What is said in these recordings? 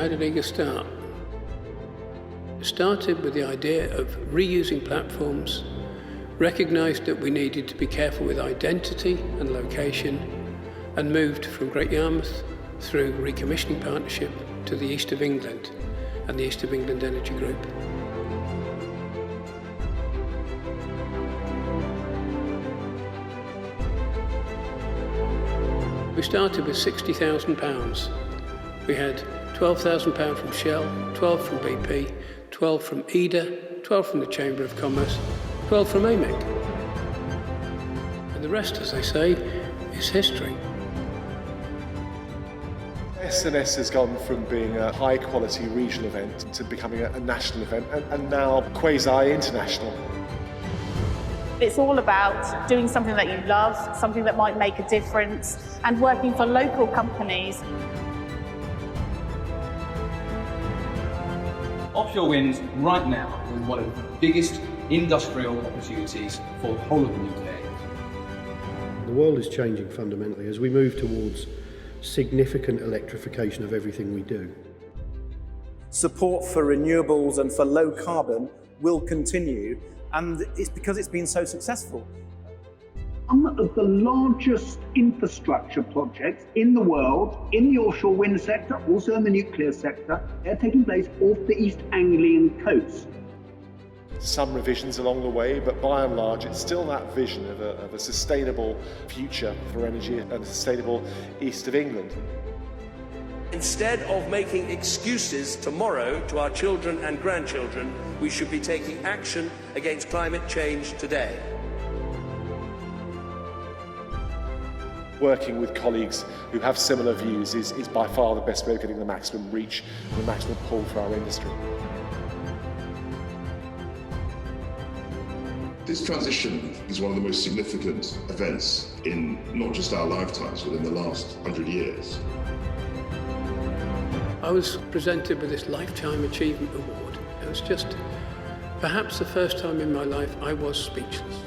how did EEGR start? It started with the idea of reusing platforms, recognised that we needed to be careful with identity and location, and moved from Great Yarmouth through recommissioning partnership to the East of England and the East of England Energy Group. We started with £60,000. We had £12,000 from Shell, 12 from BP, 12 from EEEGR, 12 from the Chamber of Commerce, 12 from AMEC. And the rest, as they say, is history. SNS has gone from being a high-quality regional event to becoming a national event and now quasi-international. It's all about doing something that you love, something that might make a difference, and working for local companies. Offshore wind right now is one of the biggest industrial opportunities for the whole of the UK. The world is changing fundamentally as we move towards significant electrification of everything we do. Support for renewables and for low carbon will continue, and it's because it's been so successful. Some of the largest infrastructure projects in the world, in the offshore wind sector, also in the nuclear sector, they're taking place off the East Anglian coast. Some revisions along the way, but by and large it's still that vision of a sustainable future for energy and a sustainable East of England. Instead of making excuses tomorrow to our children and grandchildren, we should be taking action against climate change today. Working with colleagues who have similar views is by far the best way of getting the maximum reach and the maximum pull for our industry. This transition is one of the most significant events in not just our lifetimes, but in the last 100 years. I was presented with this Lifetime Achievement Award. It was just perhaps the first time in my life I was speechless.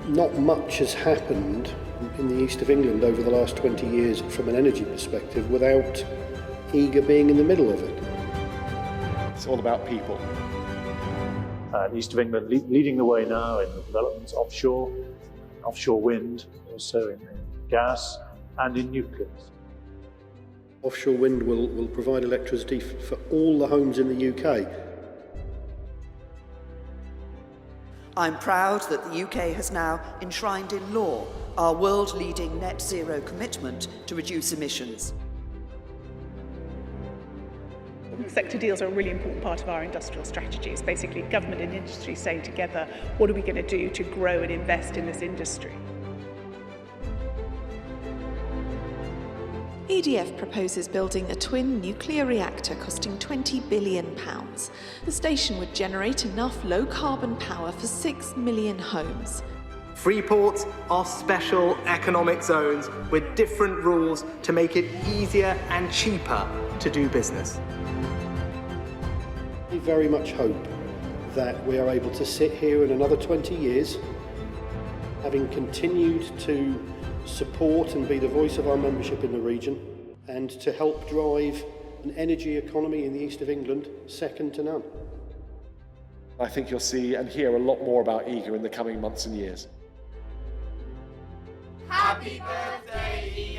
Not much has happened in the East of England over the last 20 years from an energy perspective without EEGR being in the middle of it. It's all about people. The East of England leading the way now in the developments offshore wind, also in gas and in nuclear. Offshore wind will provide electricity for all the homes in the UK. I'm proud that the UK has now enshrined in law our world-leading net zero commitment to reduce emissions. Sector deals are a really important part of our industrial strategy. It's basically government and industry saying together, what are we going to do to grow and invest in this industry? EDF proposes building a twin nuclear reactor costing £20 billion. The station would generate enough low-carbon power for 6 million homes. Freeports are special economic zones with different rules to make it easier and cheaper to do business. We very much hope that we are able to sit here in another 20 years, having continued to support and be the voice of our membership in the region, and to help drive an energy economy in the East of England second to none. I think you'll see and hear a lot more about EEGR in the coming months and years. Happy birthday,